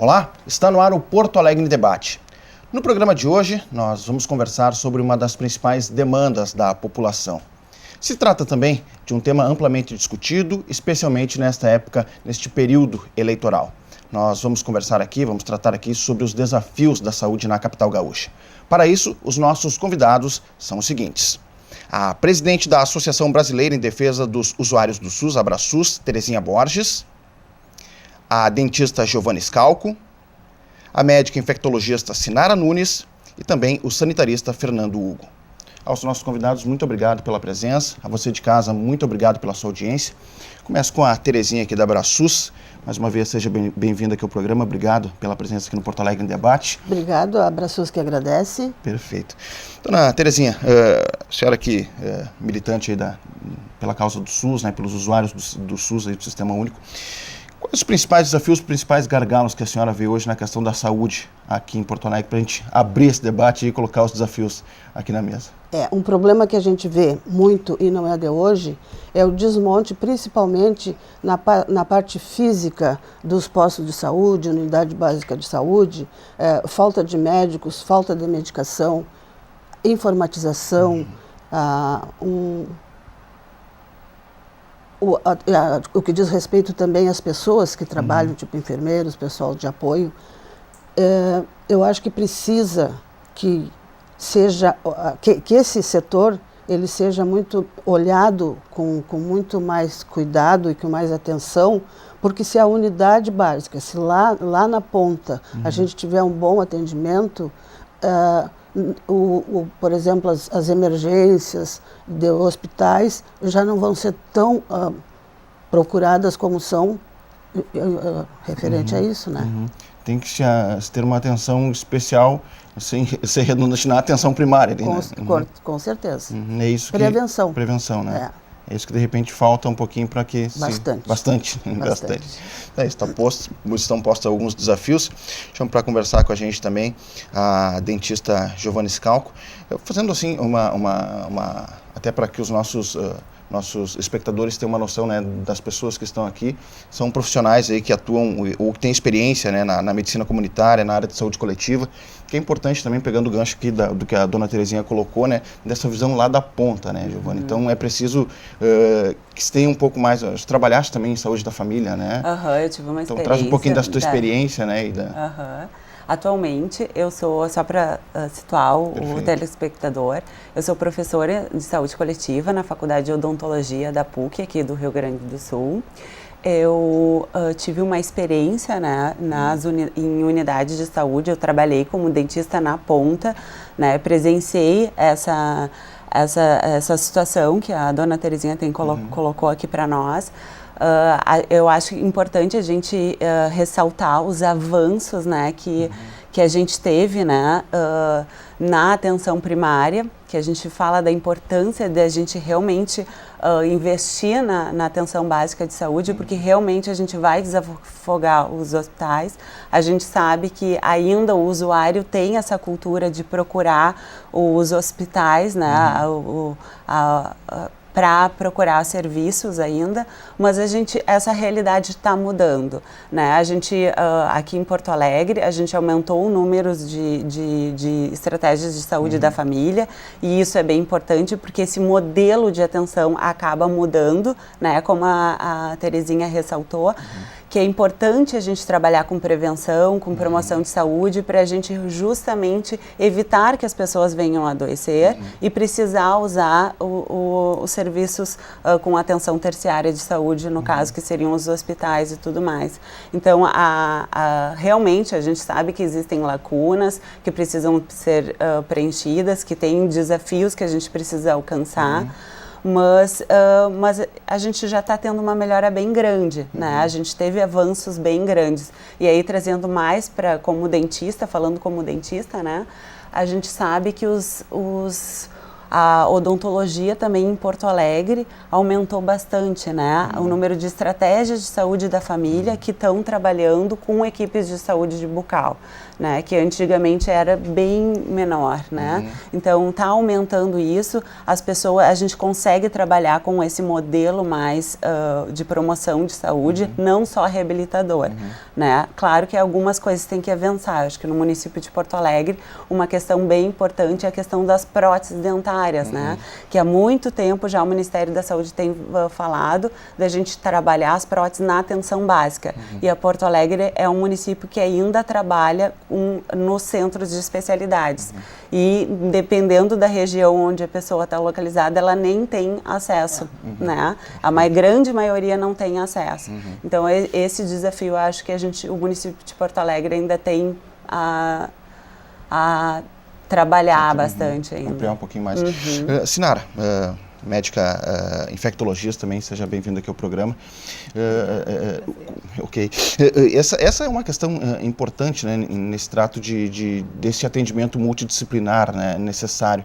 Olá, está no ar o Porto Alegre em Debate. No programa de hoje, nós vamos conversar sobre uma das principais demandas da população. Se trata também de um tema amplamente discutido, especialmente nesta época, neste período eleitoral. Nós vamos conversar aqui, vamos tratar aqui sobre os desafios da saúde na capital gaúcha. Para isso, os nossos convidados são os seguintes. A presidente da Associação Brasileira em Defesa dos Usuários do SUS, AbraSUS, Terezinha Borges. A dentista Giovana Scalco. A médica infectologista Sinara Nunes e também o sanitarista Fernando Hugo. Aos nossos convidados, muito obrigado pela presença. A você de casa, muito obrigado pela sua audiência. Começo com a Terezinha aqui da AbraSUS. Mais uma vez, seja bem-vinda aqui ao programa. Obrigado pela presença aqui no Porto Alegre em Debate. Obrigado, a AbraSUS que agradece. Perfeito. Dona Terezinha, a senhora aqui, militante aí pela causa do SUS, né, pelos usuários do SUS, aí, do Sistema Único. Quais os principais desafios, os principais gargalos que a senhora vê hoje na questão da saúde aqui em Porto Alegre, para a gente abrir esse debate e colocar os desafios aqui na mesa? Um problema que a gente vê muito, e não é de hoje, é o desmonte, principalmente na parte física dos postos de saúde, unidade básica de saúde, falta de médicos, falta de medicação, informatização, o que diz respeito também às pessoas que trabalham, tipo enfermeiros, pessoal de apoio. Eu acho que precisa que esse setor ele seja muito olhado com muito mais cuidado e com mais atenção, porque se a unidade básica, se lá na ponta a gente tiver um bom atendimento, por exemplo, as emergências de hospitais já não vão ser tão procuradas como são referente a isso, né? Tem que se ter uma atenção especial, sem ser redundante, na atenção primária. Com certeza. É isso Prevenção. Prevenção, né? É isso que de repente falta um pouquinho para que... Bastante. Estão postos alguns desafios. Chamo para conversar com a gente também a dentista Giovana Scalco. Fazendo assim até para que os nossos espectadores tenham uma noção, né, das pessoas que estão aqui. São profissionais aí que atuam ou que têm experiência, né, na medicina comunitária, na área de saúde coletiva, que é importante também, pegando o gancho aqui do que a dona Terezinha colocou, né, dessa visão lá da ponta, né, Giovana? Então é preciso que se tenha um pouco mais... Você trabalhaste também em saúde da família, né? Eu tive uma experiência. Então traz um pouquinho da tua experiência, né? Atualmente, eu sou, só para situar o telespectador, eu sou professora de saúde coletiva na Faculdade de Odontologia da PUC, aqui do Rio Grande do Sul. Eu tive uma experiência, né, em unidades de saúde, eu trabalhei como dentista na ponta, né, presenciei essa situação que a dona Terezinha colocou aqui para nós. Eu acho importante a gente ressaltar os avanços, né, que a gente teve, né, na atenção primária, que a gente fala da importância de a gente realmente investir na atenção básica de saúde, porque realmente a gente vai desafogar os hospitais. A gente sabe que ainda o usuário tem essa cultura de procurar os hospitais, né, para procurar serviços ainda, mas essa realidade está mudando, né? A gente, aqui em Porto Alegre, a gente aumentou o número de estratégias de saúde da família, e isso é bem importante, porque esse modelo de atenção acaba mudando, né? Como a Terezinha ressaltou, que é importante a gente trabalhar com prevenção, com promoção de saúde, para a gente justamente evitar que as pessoas venham a adoecer e precisar usar os serviços com atenção terciária de saúde, no caso, que seriam os hospitais e tudo mais. Então, realmente, a gente sabe que existem lacunas que precisam ser preenchidas, que tem desafios que a gente precisa alcançar, mas a gente já está tendo uma melhora bem grande, né? A gente teve avanços bem grandes. E aí, trazendo mais como dentista, falando como dentista, né? A gente sabe que a odontologia também em Porto Alegre aumentou bastante, né? O número de estratégias de saúde da família que estão trabalhando com equipes de saúde bucal, né, que antigamente era bem menor, né? Então está aumentando isso, a gente consegue trabalhar com esse modelo mais de promoção de saúde, não só reabilitador, né? Claro que algumas coisas têm que avançar. Acho que no município de Porto Alegre uma questão bem importante é a questão das próteses dentárias, né? Que há muito tempo já o Ministério da Saúde tem falado da gente trabalhar as próteses na atenção básica. E a Porto Alegre é um município que ainda trabalha nos centros de especialidades. E dependendo da região onde a pessoa está localizada, ela nem tem acesso, né? A grande maioria não tem acesso. Então, esse desafio, eu acho que o município de Porto Alegre ainda tem a trabalhar bastante ainda. Ampliar um pouquinho mais. Sinara, médica infectologista também, seja bem-vinda aqui ao programa. Ok. Essa é uma questão importante, né, nesse trato desse atendimento multidisciplinar, né, necessário.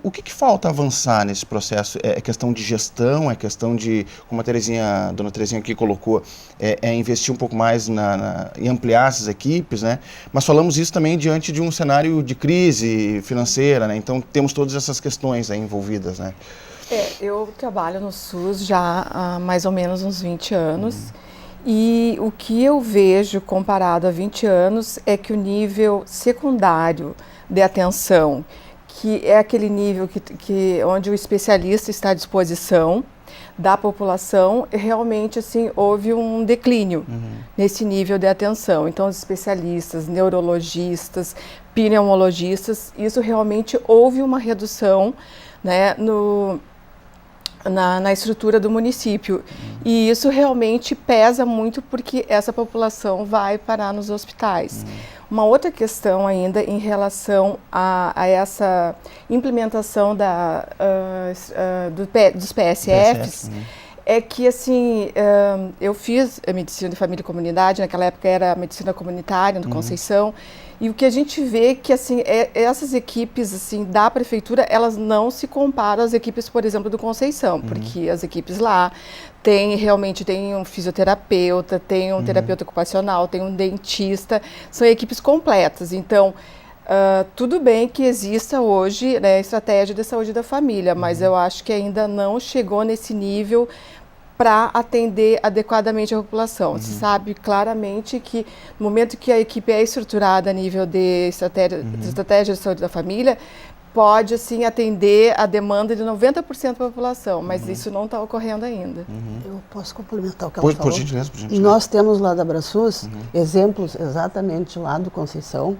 O que falta avançar nesse processo? É questão de gestão, é questão de, como a dona Terezinha aqui colocou, investir um pouco mais em ampliar essas equipes, né? Mas falamos isso também diante de um cenário de crise financeira, né? Então temos todas essas questões aí envolvidas, né? Eu trabalho no SUS já há mais ou menos uns 20 anos. E o que eu vejo comparado a 20 anos é que o nível secundário de atenção, que é aquele nível onde o especialista está à disposição da população, realmente assim, houve um declínio nesse nível de atenção. Então, os especialistas, neurologistas, pneumologistas, isso realmente houve uma redução, né, na estrutura do município. E isso realmente pesa muito porque essa população vai parar nos hospitais. Uma outra questão ainda em relação a essa implementação dos PSFs é que, assim, eu fiz a medicina de família e comunidade, naquela época era a medicina comunitária no Conceição, e o que a gente vê que, assim, essas equipes, assim, da prefeitura, elas não se comparam às equipes, por exemplo, do Conceição, porque as equipes lá realmente tem um fisioterapeuta, tem um terapeuta ocupacional, tem um dentista, são equipes completas. Então, tudo bem que exista hoje, né, estratégia de saúde da família, mas eu acho que ainda não chegou nesse nível para atender adequadamente a população. Se sabe claramente que no momento que a equipe é estruturada a nível de estratégia de saúde da família, pode, assim, atender a demanda de 90% da população, mas isso não está ocorrendo ainda. Eu posso complementar o que ela falou? Por gentileza, por gentileza. Nós temos lá da Abraçus exemplos exatamente lá do Conceição.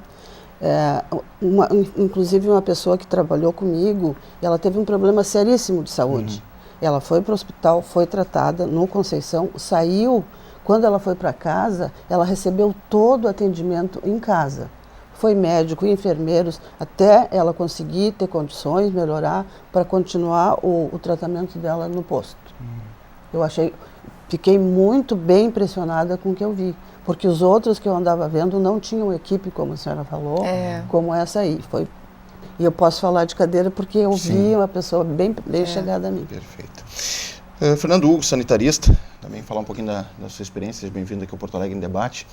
Inclusive uma pessoa que trabalhou comigo, ela teve um problema seríssimo de saúde. Ela foi para o hospital, foi tratada no Conceição, saiu. Quando ela foi para casa, ela recebeu todo o atendimento em casa. Foi médico, enfermeiros, até ela conseguir ter condições, melhorar, para continuar o tratamento dela no posto. Fiquei muito bem impressionada com o que eu vi, porque os outros que eu andava vendo não tinham equipe, como a senhora falou, como essa aí. E eu posso falar de cadeira porque eu vi uma pessoa bem chegada a mim. Perfeito. Fernando Hugo, sanitarista, também falar um pouquinho da sua experiência, bem-vindo aqui ao Porto Alegre em Debate.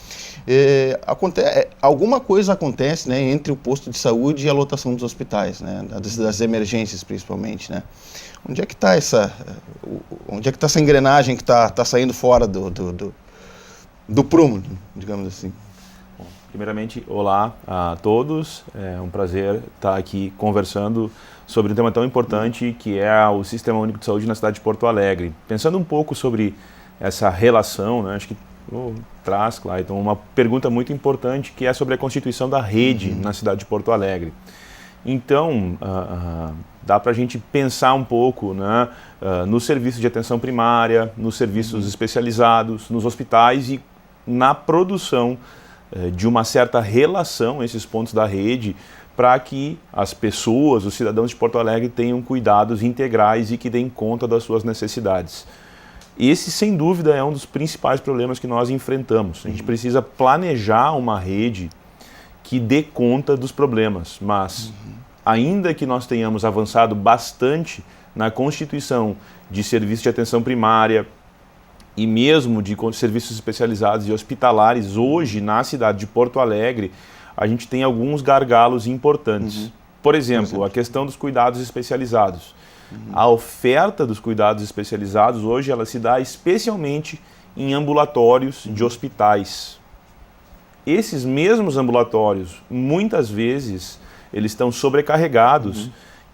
Alguma coisa acontece, né, entre o posto de saúde e a lotação dos hospitais, né, das emergências principalmente, né? Onde é que está essa engrenagem que está saindo fora do prumo, digamos assim? Bom, primeiramente, olá a todos, é um prazer estar aqui conversando sobre um tema tão importante que é o Sistema Único de Saúde na cidade de Porto Alegre. Pensando um pouco sobre essa relação, né, acho que traz, Clayton, uma pergunta muito importante que é sobre a constituição da rede na cidade de Porto Alegre. Então, dá para a gente pensar um pouco, né, nos serviços de atenção primária, nos serviços especializados, nos hospitais e na produção de uma certa relação, esses pontos da rede, para que as pessoas, os cidadãos de Porto Alegre tenham cuidados integrais e que deem conta das suas necessidades. Esse, sem dúvida, é um dos principais problemas que nós enfrentamos. A gente precisa planejar uma rede que dê conta dos problemas, mas ainda que nós tenhamos avançado bastante na constituição de serviços de atenção primária, e mesmo de serviços especializados e hospitalares, hoje na cidade de Porto Alegre, a gente tem alguns gargalos importantes. Por exemplo, a questão dos cuidados especializados. A oferta dos cuidados especializados hoje ela se dá especialmente em ambulatórios de hospitais. Esses mesmos ambulatórios, muitas vezes, eles estão sobrecarregados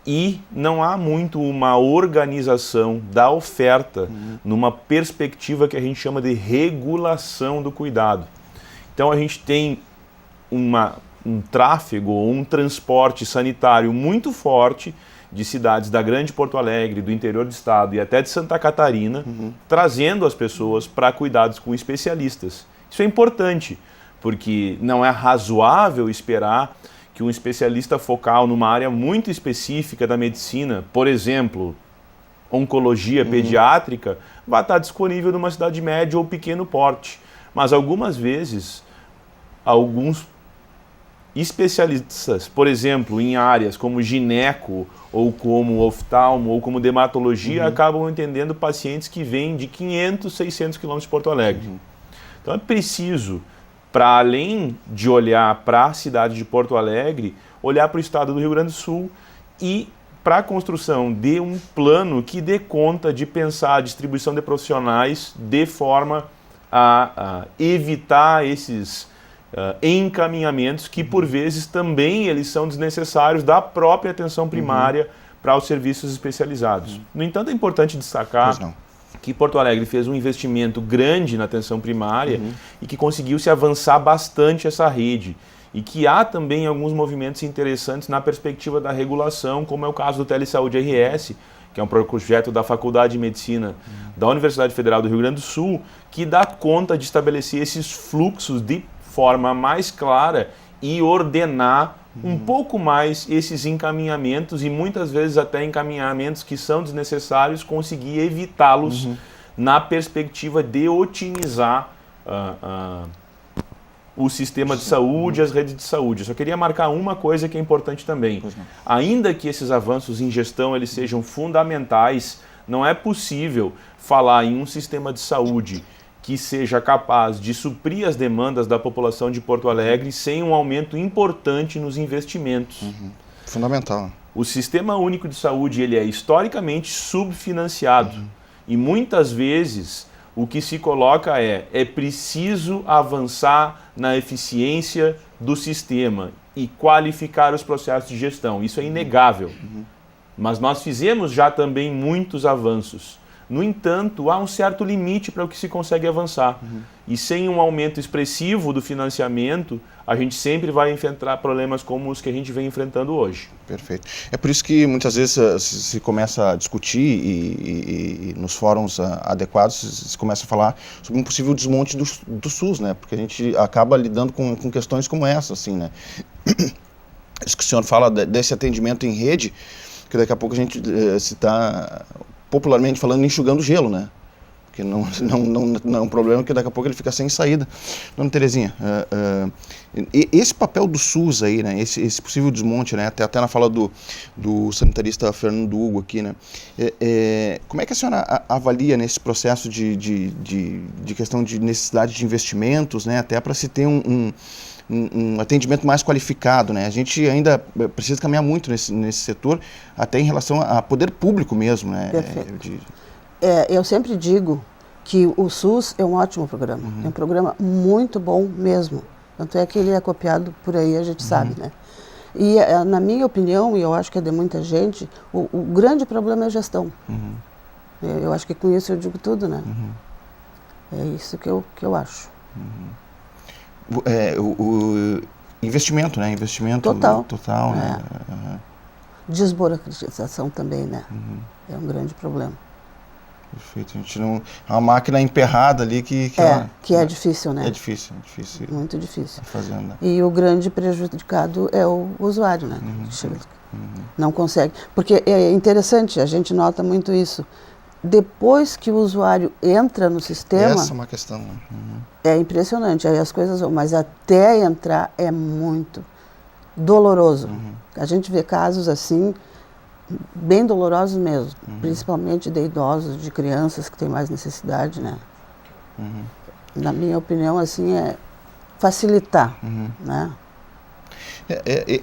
e não há muito uma organização da oferta numa perspectiva que a gente chama de regulação do cuidado. Então a gente tem um tráfego ou um transporte sanitário muito forte de cidades da Grande Porto Alegre, do interior do estado e até de Santa Catarina, trazendo as pessoas para cuidados com especialistas. Isso é importante, porque não é razoável esperar que um especialista focal numa área muito específica da medicina, por exemplo, oncologia pediátrica, vai estar disponível numa cidade média ou pequeno porte. Mas algumas vezes, alguns especialistas, por exemplo, em áreas como gineco, ou como oftalmo, ou como dermatologia, acabam entendendo pacientes que vêm de 500, 600 quilômetros de Porto Alegre. Então é preciso, para além de olhar para a cidade de Porto Alegre, olhar para o estado do Rio Grande do Sul e para a construção de um plano que dê conta de pensar a distribuição de profissionais de forma a evitar esses encaminhamentos que, por vezes, também eles são desnecessários da própria atenção primária para os serviços especializados. No entanto, é importante destacar que Porto Alegre fez um investimento grande na atenção primária e que conseguiu se avançar bastante essa rede. E que há também alguns movimentos interessantes na perspectiva da regulação, como é o caso do Telesaúde RS, que é um projeto da Faculdade de Medicina da Universidade Federal do Rio Grande do Sul, que dá conta de estabelecer esses fluxos de forma mais clara e ordenar um pouco mais esses encaminhamentos e muitas vezes até encaminhamentos que são desnecessários, conseguir evitá-los na perspectiva de otimizar o sistema de saúde, as redes de saúde. Eu só queria marcar uma coisa que é importante também. Ainda que esses avanços em gestão eles sejam fundamentais, não é possível falar em um sistema de saúde que seja capaz de suprir as demandas da população de Porto Alegre sem um aumento importante nos investimentos. Fundamental. O Sistema Único de Saúde ele é historicamente subfinanciado e muitas vezes o que se coloca é preciso avançar na eficiência do sistema e qualificar os processos de gestão. Isso é inegável. Mas nós fizemos já também muitos avanços. No entanto, há um certo limite para o que se consegue avançar. E sem um aumento expressivo do financiamento, a gente sempre vai enfrentar problemas como os que a gente vem enfrentando hoje. Perfeito. É por isso que muitas vezes se começa a discutir e nos fóruns adequados se começa a falar sobre um possível desmonte do SUS, né? Porque a gente acaba lidando com questões como essa, assim, né? Isso que o senhor fala desse atendimento em rede, que daqui a pouco a gente se está popularmente falando, enxugando gelo, né? Porque não é um problema que daqui a pouco ele fica sem saída. Dona Terezinha, esse papel do SUS aí, né? Esse possível desmonte, né? Até na fala do sanitarista Fernando Hugo aqui, né? Como é que a senhora avalia nesse processo de questão de necessidade de investimentos, né? Até para se ter um atendimento mais qualificado, né? A gente ainda precisa caminhar muito nesse setor, até em relação a poder público mesmo, né? Perfeito. Eu sempre digo que o SUS é um ótimo programa, é um programa muito bom mesmo, tanto é que ele é copiado por aí, a gente sabe, né? E na minha opinião, e eu acho que é de muita gente, o grande problema é a gestão. Eu acho que com isso eu digo tudo, né? É isso que eu acho. O investimento, né? Investimento total, né? Desburocratização também, né? É um grande problema. Perfeito. A gente não... É uma máquina emperrada ali que é difícil, né? É difícil. Muito difícil. Fazendo. E o grande prejudicado é o usuário, né? Não consegue. Porque é interessante, a gente nota muito isso. Depois que o usuário entra no sistema... Essa é uma questão. É impressionante, aí as coisas vão, mas até entrar é muito doloroso. A gente vê casos assim, bem dolorosos mesmo, principalmente de idosos, de crianças que têm mais necessidade, né? Na minha opinião, assim, é facilitar, né?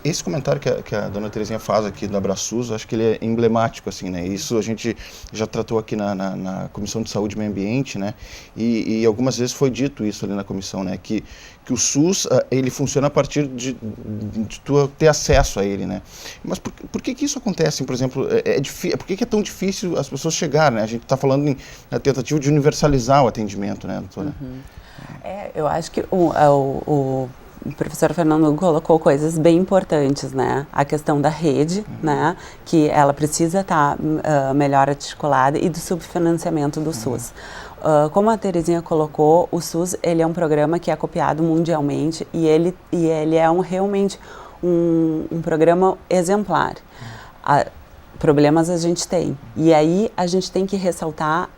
Esse comentário que a dona Terezinha faz aqui do Abraçus, acho que ele é emblemático, assim, né? Isso a gente já tratou aqui na Comissão de Saúde e Meio Ambiente, né? E algumas vezes foi dito isso ali na comissão, né? Que o SUS, ele funciona a partir de tu ter acesso a ele, né? Mas por que isso acontece? Por exemplo, por que é tão difícil as pessoas chegarem, né? A gente está falando na tentativa de universalizar o atendimento, né, doutora? Eu acho que o professor Fernando colocou coisas bem importantes, né? A questão da rede, né? Que ela precisa estar melhor articulada, e do subfinanciamento do SUS. Como a Terezinha colocou, o SUS, ele é um programa que é copiado mundialmente, e ele é realmente um programa exemplar. Problemas a gente tem, e aí a gente tem que ressaltar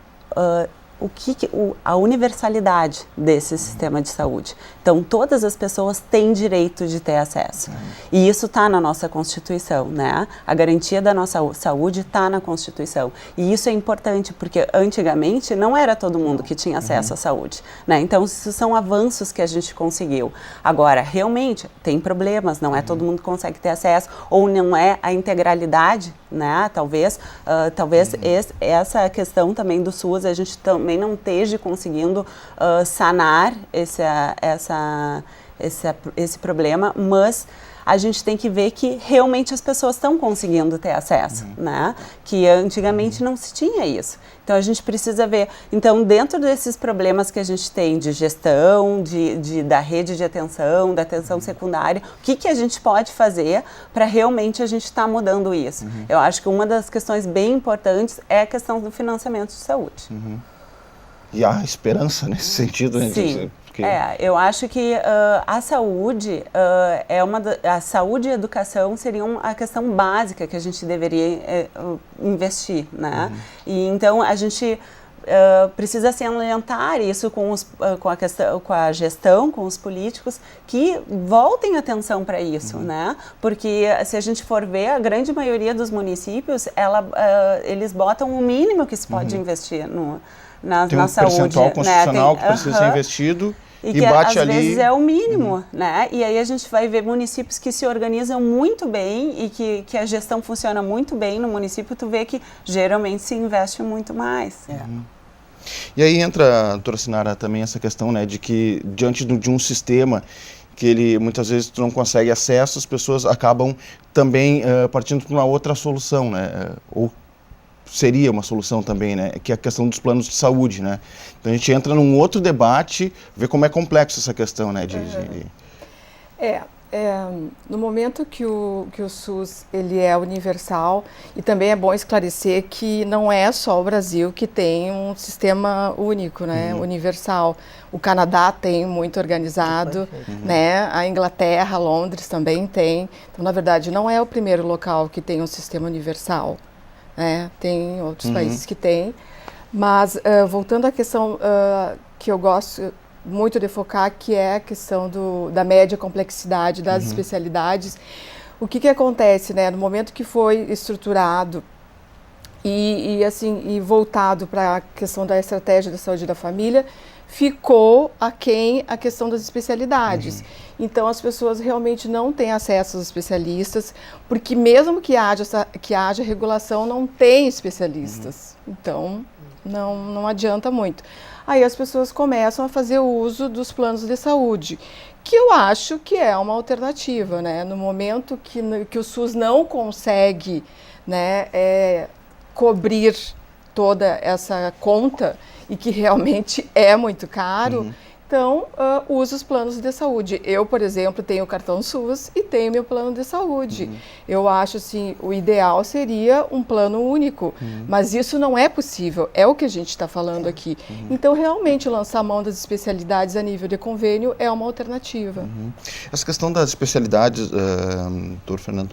a universalidade desse sistema de saúde. Então, todas as pessoas têm direito de ter acesso. E isso está na nossa Constituição, né? A garantia da nossa saúde está na Constituição. E isso é importante, porque antigamente não era todo mundo que tinha acesso à saúde, né? Então, isso são avanços que a gente conseguiu. Agora, realmente, tem problemas, não é todo mundo que consegue ter acesso, ou não é a integralidade, né? Talvez essa questão também do SUS, a gente também não esteja conseguindo sanar esse problema, mas a gente tem que ver que realmente as pessoas estão conseguindo ter acesso, né? Que antigamente não se tinha isso. Então, a gente precisa ver. Então, dentro desses problemas que a gente tem de gestão, da rede de atenção, da atenção secundária, o que a gente pode fazer para realmente a gente estar mudando isso? Eu acho que uma das questões bem importantes é a questão do financiamento de saúde. E há esperança nesse sentido, né? Sim. Eu acho que a saúde a saúde e a educação seriam a questão básica que a gente deveria investir, né? E então a gente precisa salientar isso com a gestão, com os políticos, que voltem atenção para isso, né? Porque se a gente for ver, a grande maioria dos municípios, eles botam o mínimo que se pode investir na tem um saúde. Percentual constitucional que precisa ser investido. E que bate às ali... vezes é o mínimo, né? E aí a gente vai ver municípios que se organizam muito bem e que a gestão funciona muito bem no município, tu vê que geralmente se investe muito mais. E aí entra, doutora Sinara, também essa questão, né, de que diante de um sistema que ele muitas vezes tu não consegue acesso, as pessoas acabam também partindo para uma outra solução, né? Ou seria uma solução também, né? Que é a questão dos planos de saúde, né? Então a gente entra num outro debate, vê como é complexo essa questão, né? No momento que o SUS ele é universal, e também é bom esclarecer que não é só o Brasil que tem um sistema único, né? Universal. O Canadá tem muito organizado, né? A Inglaterra, Londres também tem. Então, na verdade, não é o primeiro local que tem um sistema universal. Tem outros países que têm, mas voltando à questão que eu gosto muito de focar, que é a questão da média complexidade das especialidades, o que acontece, né, no momento que foi estruturado e voltado para a questão da estratégia da saúde da família, ficou aquém a questão das especialidades. Então, as pessoas realmente não têm acesso aos especialistas, porque mesmo que haja regulação, não tem especialistas. Então, não adianta muito. Aí as pessoas começam a fazer uso dos planos de saúde, que eu acho que é uma alternativa, né? No momento que o SUS não consegue, né, cobrir toda essa conta, e que realmente é muito caro, então usa os planos de saúde. Eu, por exemplo, tenho o cartão SUS e tenho meu plano de saúde. Eu acho assim, o ideal seria um plano único, mas isso não é possível, é o que a gente está falando aqui. Então, realmente, lançar a mão das especialidades a nível de convênio é uma alternativa. Essa questão das especialidades, doutor Fernando,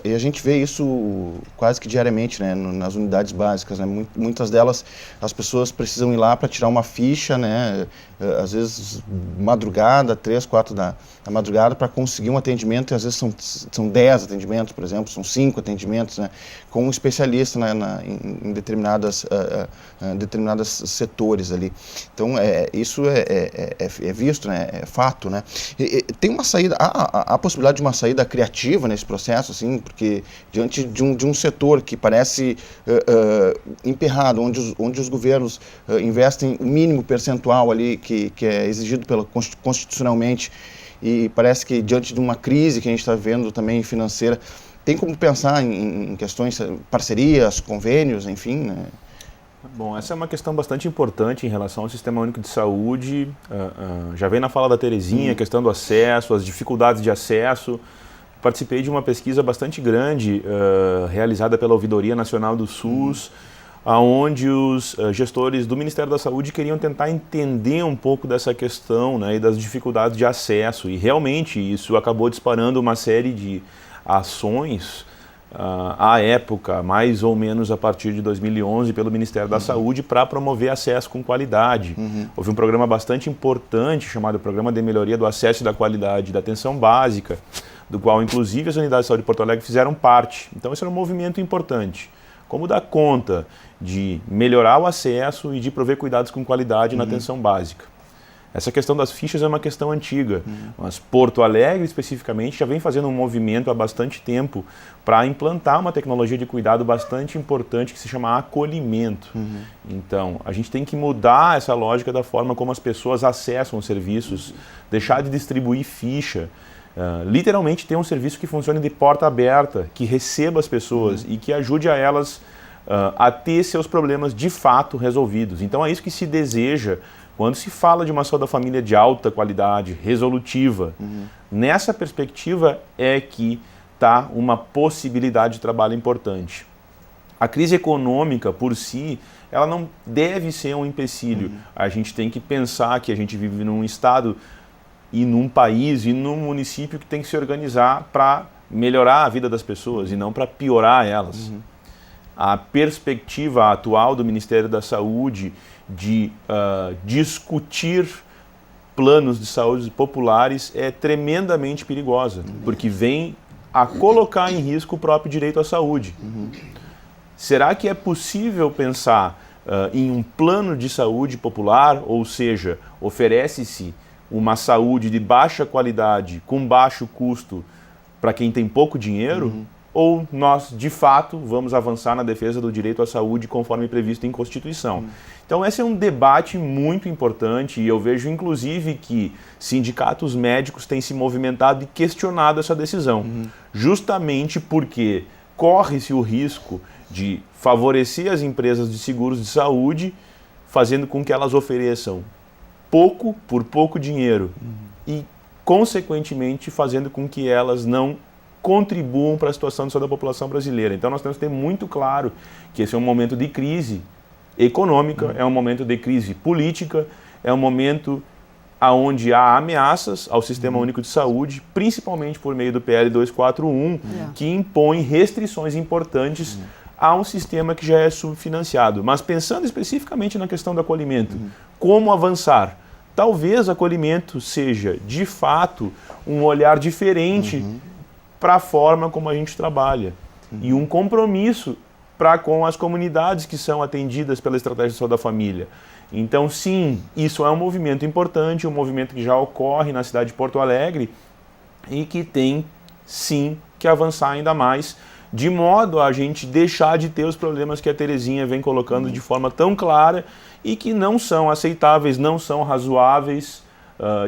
e a gente vê isso quase que diariamente, né, nas unidades básicas, né? Muitas delas, as pessoas precisam ir lá para tirar uma ficha, né, às vezes madrugada, 3, 4 da madrugada para conseguir um atendimento, e às vezes são 10 atendimentos, por exemplo, são 5 atendimentos, né, com um especialista em determinados setores ali. Então, isso é visto, né, é fato, né. Tem uma saída, há a possibilidade de uma saída criativa nesse processo, assim, porque diante de um setor que parece emperrado, onde os governos investem o mínimo percentual ali que é exigido constitucionalmente, e parece que diante de uma crise que a gente está vendo também financeira, tem como pensar em questões, parcerias, convênios, enfim, né? Bom, essa é uma questão bastante importante em relação ao Sistema Único de Saúde. Já vem na fala da Terezinha, a questão do acesso, as dificuldades de acesso. Participei de uma pesquisa bastante grande realizada pela Ouvidoria Nacional do SUS, onde os gestores do Ministério da Saúde queriam tentar entender um pouco dessa questão, né, e das dificuldades de acesso. E realmente isso acabou disparando uma série de ações à época, mais ou menos a partir de 2011, pelo Ministério da Saúde, para promover acesso com qualidade. Houve um programa bastante importante chamado Programa de Melhoria do Acesso e da Qualidade da Atenção Básica, do qual inclusive as unidades de saúde de Porto Alegre fizeram parte. Então esse era um movimento importante. Como dar conta de melhorar o acesso e de prover cuidados com qualidade na atenção básica. Essa questão das fichas é uma questão antiga, mas Porto Alegre especificamente já vem fazendo um movimento há bastante tempo para implantar uma tecnologia de cuidado bastante importante que se chama acolhimento. Então, a gente tem que mudar essa lógica da forma como as pessoas acessam os serviços, deixar de distribuir ficha, literalmente ter um serviço que funcione de porta aberta, que receba as pessoas e que ajude a elas a ter seus problemas de fato resolvidos. Então é isso que se deseja quando se fala de uma saúde da família de alta qualidade, resolutiva. Nessa perspectiva é que está uma possibilidade de trabalho importante. A crise econômica por si, ela não deve ser um empecilho. A gente tem que pensar que a gente vive num estado e num país e num município que tem que se organizar para melhorar a vida das pessoas e não para piorar elas. A perspectiva atual do Ministério da Saúde de discutir planos de saúde populares é tremendamente perigosa, porque vem a colocar em risco o próprio direito à saúde. Será que é possível pensar em um plano de saúde popular, ou seja, oferece-se uma saúde de baixa qualidade, com baixo custo, para quem tem pouco dinheiro? Ou nós, de fato, vamos avançar na defesa do direito à saúde conforme previsto em Constituição? Então, esse é um debate muito importante e eu vejo, inclusive, que sindicatos médicos têm se movimentado e questionado essa decisão, justamente porque corre-se o risco de favorecer as empresas de seguros de saúde, fazendo com que elas ofereçam pouco por pouco dinheiro e, consequentemente, fazendo com que elas não contribuam para a situação de saúde da população brasileira. Então nós temos que ter muito claro que esse é um momento de crise econômica, é um momento de crise política, é um momento onde há ameaças ao Sistema Único de Saúde, principalmente por meio do PL 241, que impõe restrições importantes a um sistema que já é subfinanciado. Mas pensando especificamente na questão do acolhimento, como avançar? Talvez acolhimento seja, de fato, um olhar diferente para a forma como a gente trabalha e um compromisso para com as comunidades que são atendidas pela Estratégia de Saúde da Família. Então, sim, isso é um movimento importante, um movimento que já ocorre na cidade de Porto Alegre e que tem, sim, que avançar ainda mais, de modo a gente deixar de ter os problemas que a Terezinha vem colocando de forma tão clara e que não são aceitáveis, não são razoáveis,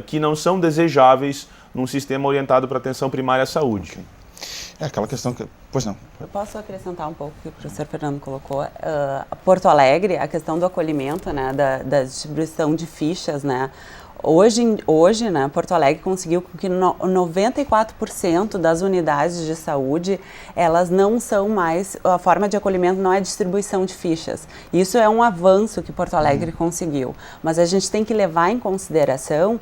que não são desejáveis num sistema orientado para a atenção primária à saúde. É aquela questão que... Pois não. Eu posso acrescentar um pouco o que o professor Fernando colocou. Porto Alegre, a questão do acolhimento, né, da distribuição de fichas, né, Hoje, né, Porto Alegre conseguiu que 94% das unidades de saúde, elas não são mais, a forma de acolhimento não é distribuição de fichas. Isso é um avanço que Porto Alegre conseguiu. Mas a gente tem que levar em consideração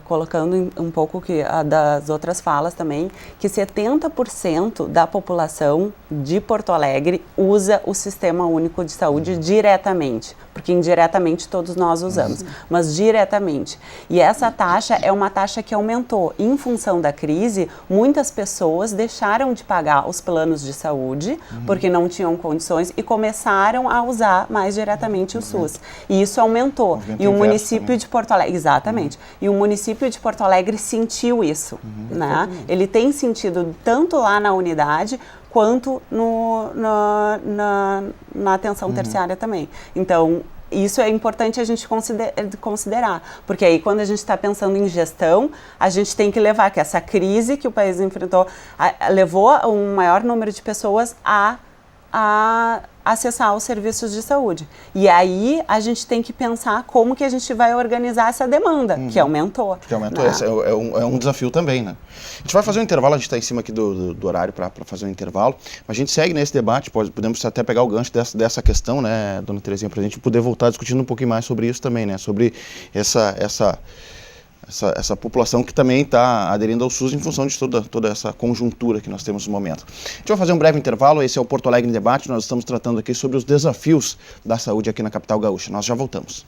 colocando um pouco das outras falas também, que 70% da população de Porto Alegre usa o Sistema Único de Saúde diretamente, porque indiretamente todos nós usamos, mas diretamente. E essa taxa é uma taxa que aumentou. Em função da crise, muitas pessoas deixaram de pagar os planos de saúde, porque não tinham condições, e começaram a usar mais diretamente o SUS. E isso aumentou. E o município de Porto Alegre, exatamente, e o município de Porto Alegre sentiu isso, né? Ele tem sentido tanto lá na unidade, quanto na atenção terciária também. Então, isso é importante a gente considerar, porque aí quando a gente está pensando em gestão, a gente tem que levar que essa crise que o país enfrentou levou um maior número de pessoas a acessar os serviços de saúde. E aí a gente tem que pensar como que a gente vai organizar essa demanda, que aumentou. Que aumentou, esse é um desafio também, né? A gente vai fazer um intervalo, a gente está em cima aqui do horário para fazer um intervalo, mas a gente segue nesse debate, podemos até pegar o gancho dessa questão, né, dona Terezinha, para a gente poder voltar discutindo um pouquinho mais sobre isso também, né, sobre essa população que também está aderindo ao SUS em função de toda essa conjuntura que nós temos no momento. A gente vai fazer um breve intervalo, esse é o Porto Alegre em Debate, nós estamos tratando aqui sobre os desafios da saúde aqui na capital gaúcha. Nós já voltamos.